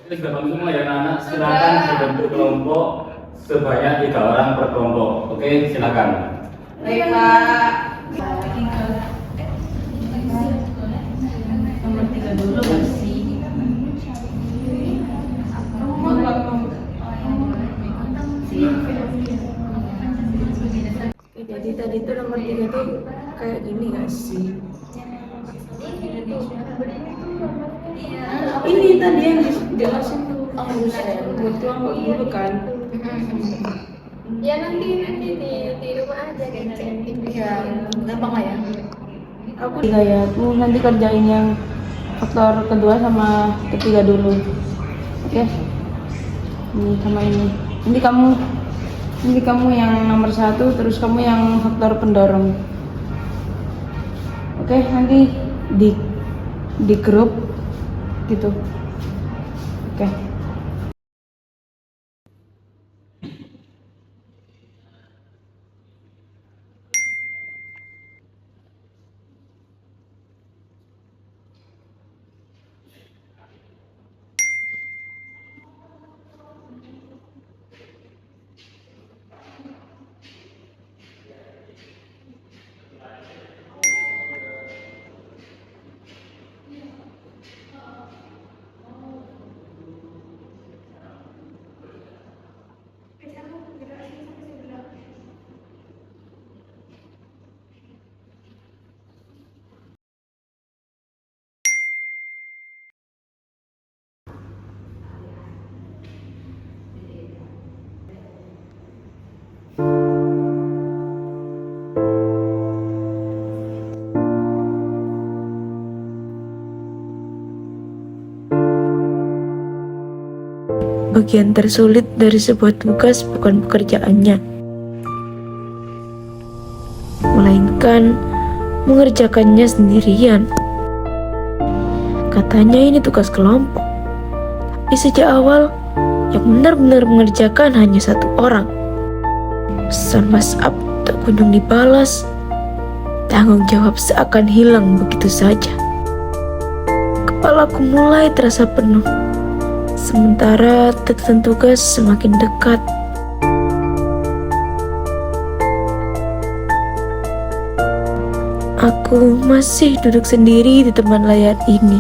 Sudah kamu semua ya anak-anak, silakan dibentuk kelompok sebanyak 3 orang per kelompok. Oke, silakan. Baik Pak. Nomor 3 dulu bersih. Jadi tadi tuh nomor 3 tuh kayak gini gak sih? Ini tadi yang dijelasin tuh kebetulan kok dulu kan. Ya nanti di rumah aja ngecek. Iya, gampang lah ya. Aku ya, lu nanti kerjain yang faktor kedua sama ketiga dulu. Oke. Ini sama ini. Ini kamu yang nomor 1, terus kamu yang faktor pendorong. Oke, nanti di grup gitu. Oke. Bagian tersulit dari sebuah tugas bukan pekerjaannya, melainkan mengerjakannya sendirian. Katanya ini tugas kelompok, tapi sejak awal yang benar-benar mengerjakan hanya 1 orang. Pesan WhatsApp tak kunjung dibalas, tanggung jawab seakan hilang begitu saja. Kepalaku mulai terasa penuh. Sementara catatan tugas semakin dekat. Aku masih duduk sendiri di teman layar ini.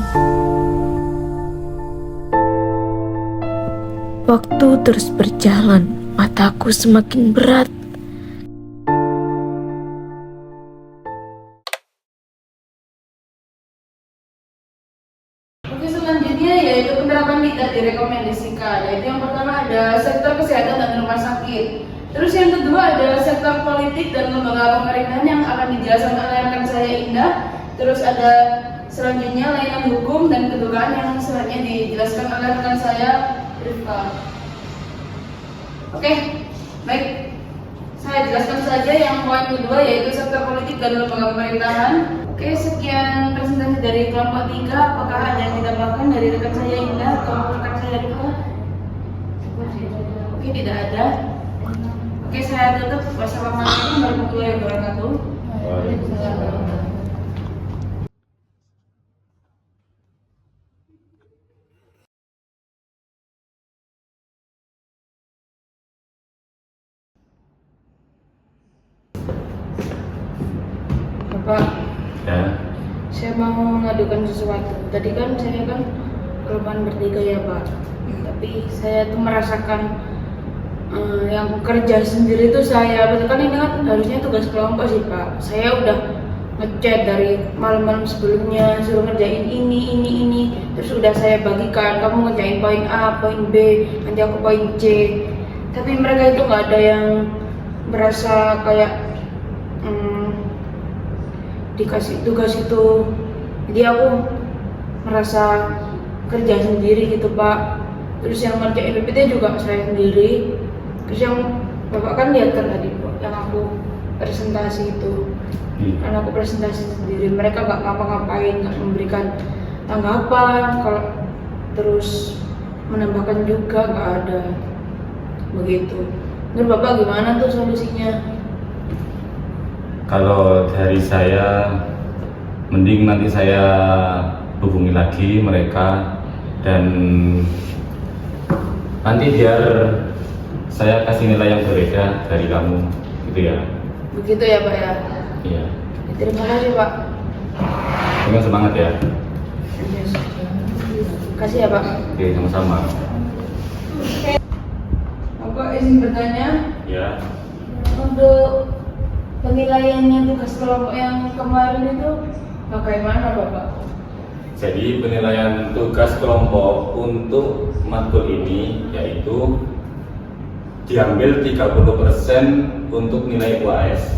Waktu terus berjalan, mataku semakin berat. Oke, selanjutnya yaitu penerapan tidak direkomendasikan. Yaitu yang pertama ada sektor kesehatan dan rumah sakit. Terus yang kedua ada sektor politik dan lembaga pemerintahan yang akan dijelaskan oleh rekan saya Indah. Terus ada selanjutnya layanan hukum dan kedugaan yang selanjutnya dijelaskan oleh rekan saya Rifka. Oke, baik. Saya jelaskan saja yang poin kedua yaitu sektor politik dan lembaga pemerintahan. Oke, sekian presentasi dari kelompok 3. Apakah ada yang ditambahkan dari rekan saya Indah atau rekan saya Rifka? Oke, tidak ada. Oke, saya tutup. Wassalamualaikum warahmatullahi wabarakatuh. Bapak, Ya. saya mau mengadukan sesuatu. Tadi kan saya kan kelemahan bertiga ya Pak. Tapi saya tuh merasakan yang kerja sendiri tuh saya, betul kan ini kan harusnya tugas kelompok sih Pak. Saya udah ngechat dari malam-malam sebelumnya suruh ngerjain ini, terus udah saya bagikan, kamu ngerjain poin A, poin B, nanti aku poin C. Tapi mereka itu nggak ada yang berasa kayak dikasih tugas itu. Jadi aku merasa kerja sendiri gitu Pak. Terus yang ngerjain PPT juga saya sendiri. Terus yang Bapak kan lihat kan tadi yang aku presentasi itu. Karena aku presentasi sendiri, mereka nggak ngapa-ngapain, nggak memberikan tanggapan, kalau terus menambahkan juga nggak ada begitu. Menurut Bapak gimana tuh solusinya? Kalau dari saya, mending nanti saya hubungi lagi mereka dan nanti biar saya kasih nilai yang berbeda dari kamu, gitu ya. Begitu ya Pak ya? Iya. Terima kasih Pak. Dengan semangat ya. Terima kasih ya Pak. Oke, sama-sama. Bapak izin bertanya, Ya. untuk penilaiannya tugas kelompok yang kemarin itu bagaimana Bapak? Jadi penilaian tugas kelompok untuk matkul ini yaitu diambil 30% untuk nilai UAS.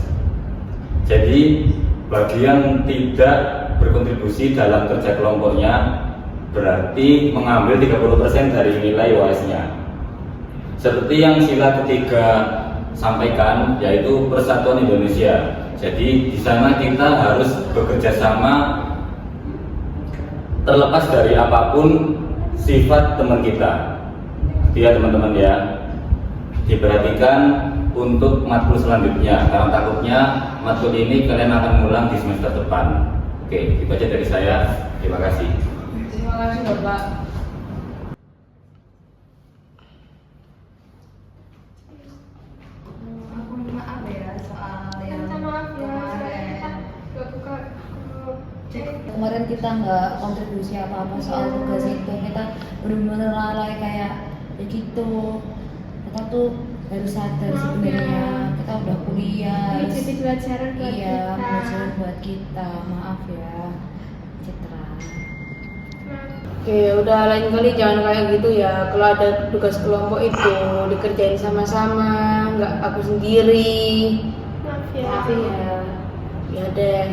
Jadi bagi yang tidak berkontribusi dalam kerja kelompoknya berarti mengambil 30% dari nilai UAS-nya. Seperti yang sila ketiga sampaikan yaitu Persatuan Indonesia. Jadi di sana kita harus bekerja sama terlepas dari apapun sifat teman kita. Ya teman-teman ya. Diperhatikan untuk matkul selanjutnya karena takutnya matkul ini kalian akan ngulang di semester depan. Oke, itu aja dari saya. Terima kasih. Terima kasih Bapak. Aku minta maaf ya soal yang Minta maaf ya, kemarin. gak buka Kemarin kita nggak kontribusi apa-apa soal tugas itu, kita benar-benar lalai kayak begitu. Kita tuh baru sadar Maaf sebenarnya ya. kita udah kuliah. Ini jadi pelajaran buat Iya, kita. pelajaran buat kita. Maaf ya, Citra. Oke, udah lain kali jangan kayak gitu ya. Kalau ada tugas kelompok itu dikerjain sama-sama, nggak aku sendiri. Maaf ya. Maaf ya. Ya deh.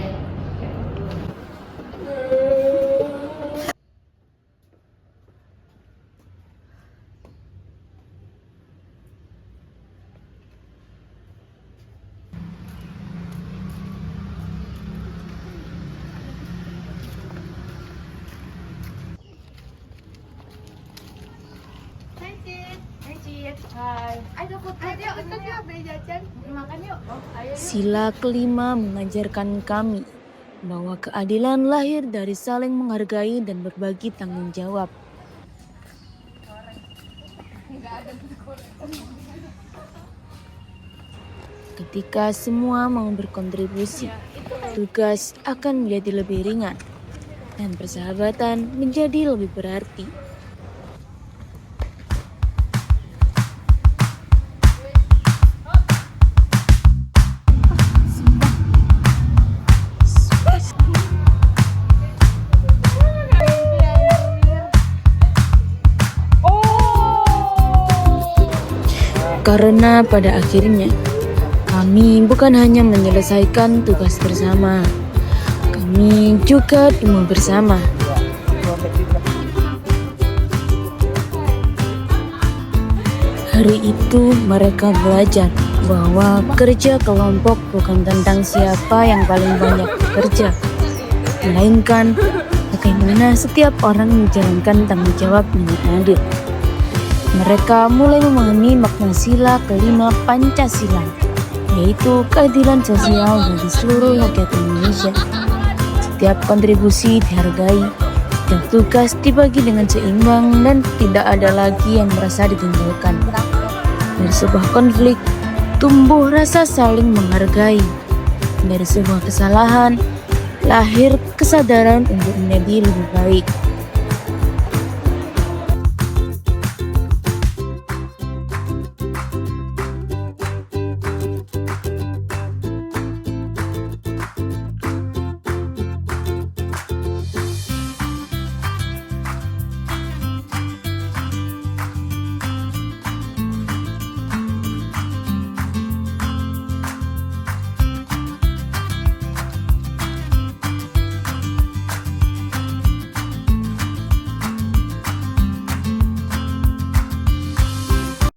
Hai. Ayo ikut yuk beli jajan. Makan yuk. Ayo. Sila kelima mengajarkan kami bahwa keadilan lahir dari saling menghargai dan berbagi tanggung jawab. Ketika semua mau berkontribusi, tugas akan menjadi lebih ringan dan persahabatan menjadi lebih berarti. Karena pada akhirnya kami bukan hanya menyelesaikan tugas bersama, kami juga tumbuh bersama. Hari itu mereka belajar bahwa kerja kelompok bukan tentang siapa yang paling banyak bekerja, melainkan bagaimana setiap orang menjalankan tanggung jawab dengan adil. Mereka mulai memahami makna sila kelima Pancasila, yaitu keadilan sosial bagi seluruh rakyat Indonesia. Setiap kontribusi dihargai, setiap tugas dibagi dengan seimbang, dan tidak ada lagi yang merasa ditinggalkan. Dari sebuah konflik, tumbuh rasa saling menghargai. Dari sebuah kesalahan, lahir kesadaran untuk menjadi lebih baik.